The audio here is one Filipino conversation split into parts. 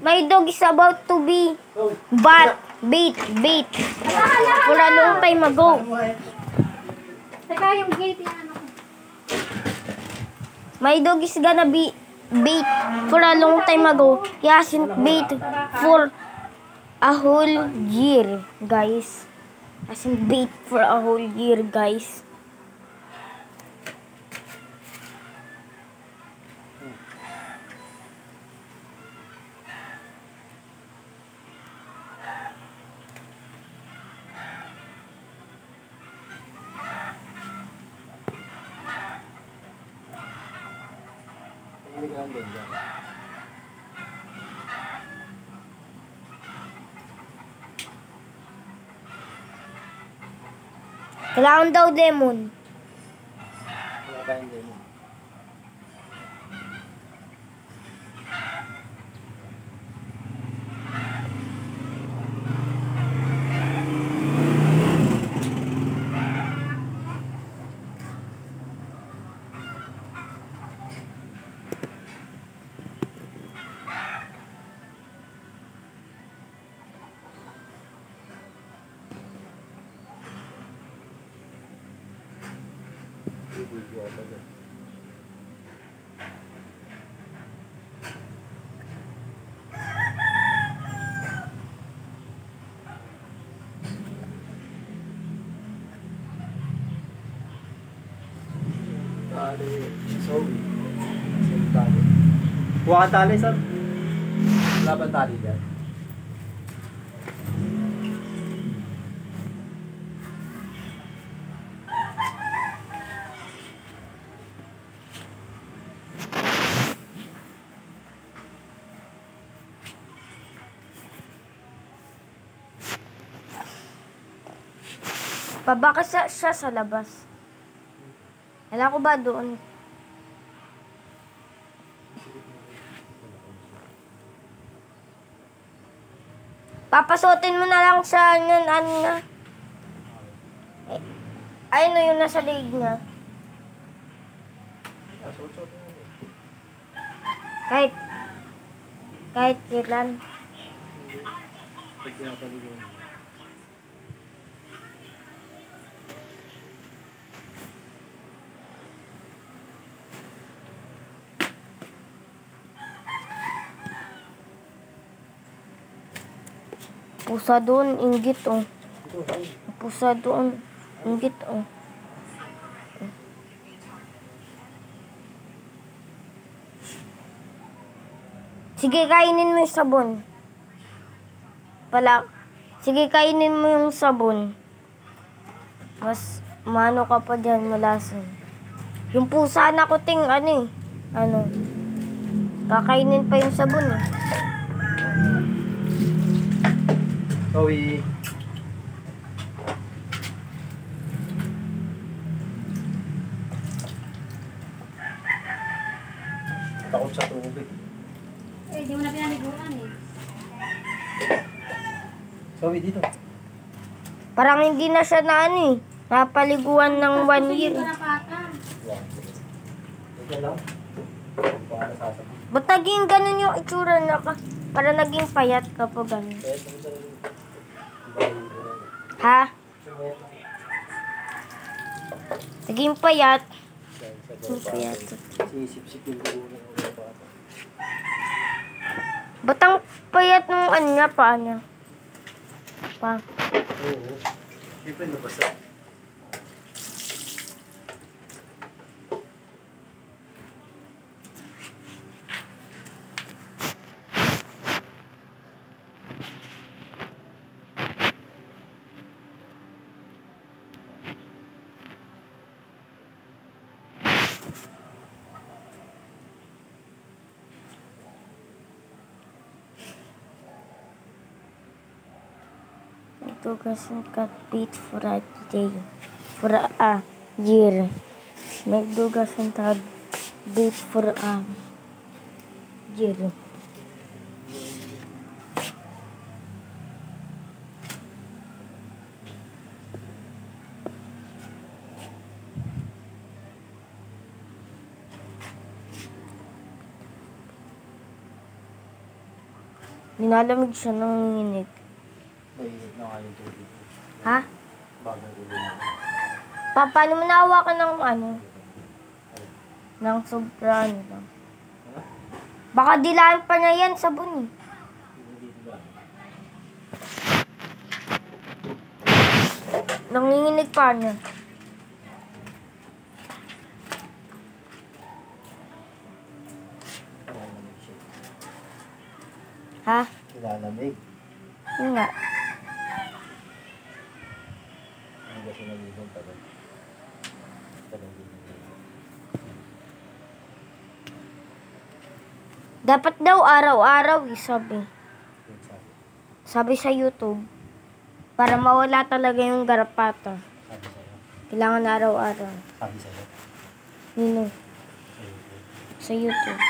My dog is about to be beat for a long time ago. Teka, yung gate yung ano. My dog is gonna be beat for a long time ago. He hasn't beat for a whole year, guys. Hasn't beat for a whole year, guys. Kailangan daw demon. Wala tayong demon. Sorry. Tali. Kuha ka tali, sir. Wala ba tali dyan? Pabaka siya sa labas. Kailangan ko ba doon? Papasutin mo na lang sa ano na. Ay, no, yung nasa leg niya. Kahit kailan. Pusa doon, inggit oh. Pusa doon, inggit oh. Sige, kainin mo yung sabon. Sige, kainin mo yung sabon. Mas mano ka pa dyan, malasan. Yung pusa na kuting, kakainin pa yung sabon eh. Zoe. Takot sa tubig. Eh, di mo na pinaliguan eh. Zoe, dito. Parang hindi na siya napaliguan ng 1 year. Hindi ko napata. Ito lang. Paano sasabi? Ba't naging ganun yung itsura na ka? Para naging payat ka po ganun. Ha? Naging payat. Payat. Sinisip-sip yung buo ng mga bata. Ba't ang payat ng niya, paa niya? Pa. Oo. Hindi pa nabasa. Ito kasi cat beat for a day. For a year. Nagdugas ang cat beat for a year. Nilalamig siya ng nanginginig. Mainit na nga yung tubig. Ha? Bagong ulo na. Paano mo nahawakan ng ano? Ng sobra ano lang. Ha? Baka dilaan pa niya yan sabon eh. Hindi ba? Nanginginig pa niya. Nilalamig siya. Ha? Nilalamig. Yun nga. Hindi kasi nalilong tagal. Tagal din nalilong. Dapat daw araw-araw eh, sabi. Yun sabi. Sabi sa YouTube. Para mawala talaga yung garapata. Sabi sa'yo. Kailangan araw-araw. Sabi sa'yo. Nino? Ayun. Sa YouTube.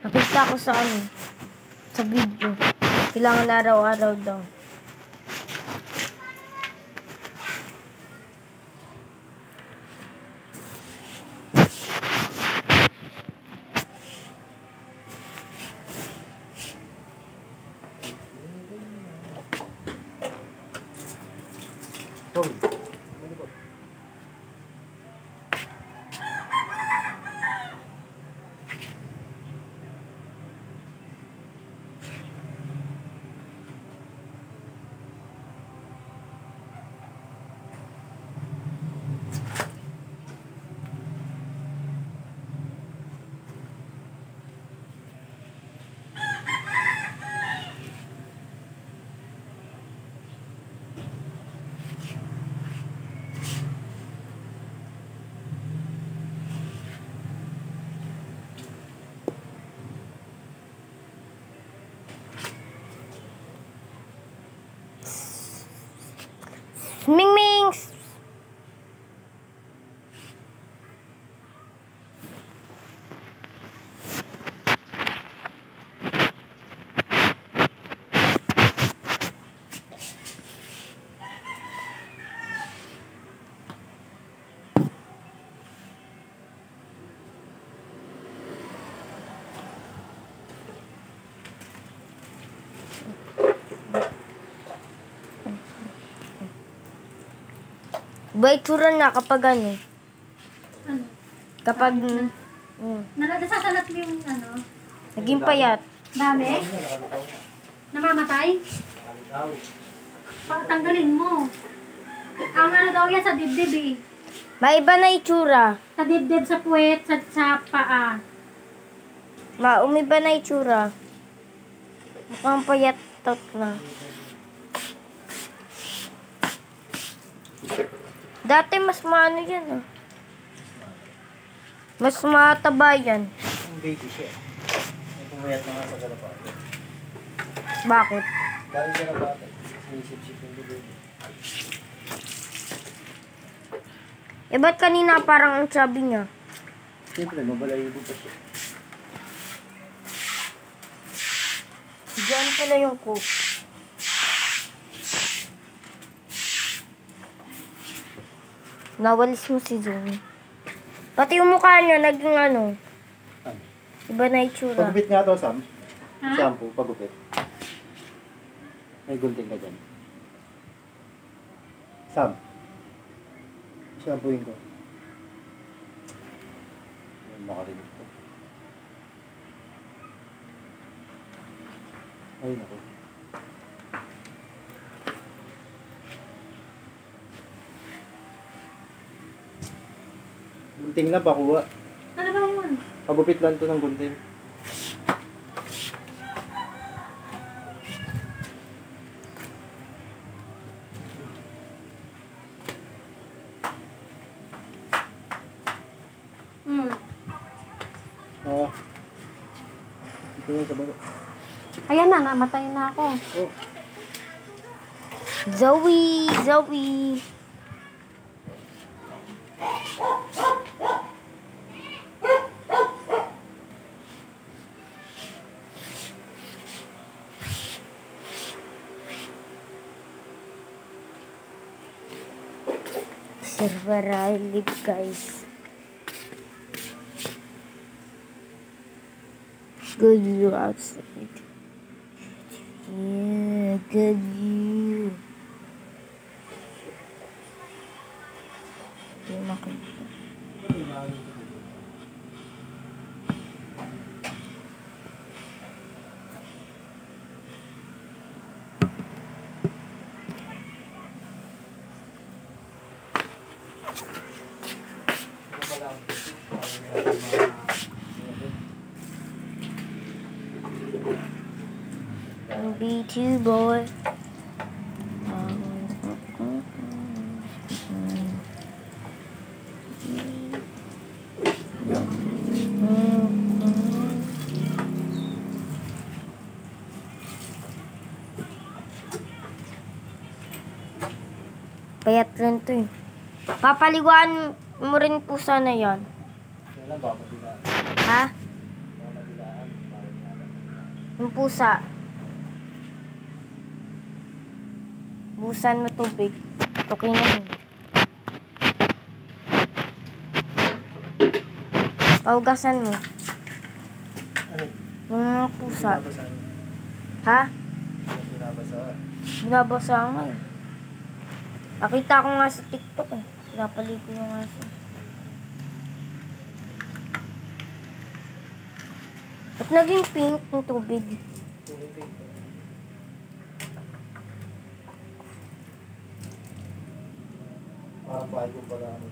Nakita ko sa ano. Sa video. Kailangan araw-araw daw. Tom, ano ba? Ming! Ba itsura na kapag ano? Ano? Kapag Nasasalat mo yung ano? naging payat. Dami? Namamatay? Tanggalin mo. Ang ano daw yan sa dibdib eh. May iba na itsura. Sa dibdib, sa puwet, sa paa. Umiba na itsura. Mukhang payat tot na. Dati mas maano yan ah. Mas mataba yan. Ang baby siya. May pumayat na nga sa kalapate. Bakit? Dahil kalapate. Sinisip-sip yung bibig. Eh ba't kanina parang ang chubby niya? Siyempre, mabalayibo pa siya. Diyan pala yung cook. Nawalis mo si Zoe. Pati yung mukha niya naging ano. Ano? Iba na itsura. Pagupit nga to, Sam. Ha? Shampoo, pagupit. May gunting ka dyan. Sam. Shampooin ko. Ayun, makarinig ko. Ayun ako. Gunting na, pakuha. Ano ba yun? Pagupit lang to ng gunting. Oo. Ito yung sa baba. Ayan na, namatay na ako. Oh. Zoe! Server I live, guys. Good you outside. Yeah, good you. Hindi makita. B2 boy. Payat rin to eh. Papaliguan mo rin po sana yon. Kailan ba madilaan? Ha? Madilaan. Yung pusa. Busan mo tubig. Okay na yun. Paugasan mo. Ano? Yung mga pusa. Binabasa. Ha? Binabasa. Binabasa nga eh. Nakita ko nga sa TikTok eh. Pinapaligo yung aso. Ba't naging pink yung tubig? Parang bago pala ano.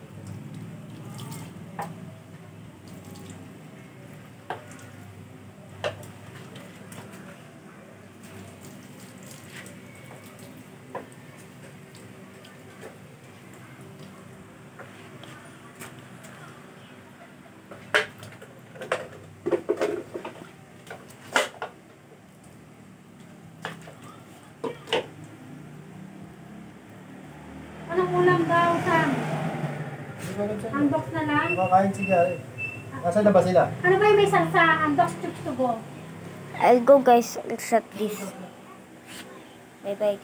Anong ulam daw, Sam? Unbox na lang? Kumakain siya eh. Nasaan na ba sila? Ano ba yung may salsa? Unbox chips to go. I'll go guys. I'll shut this. Bye bye.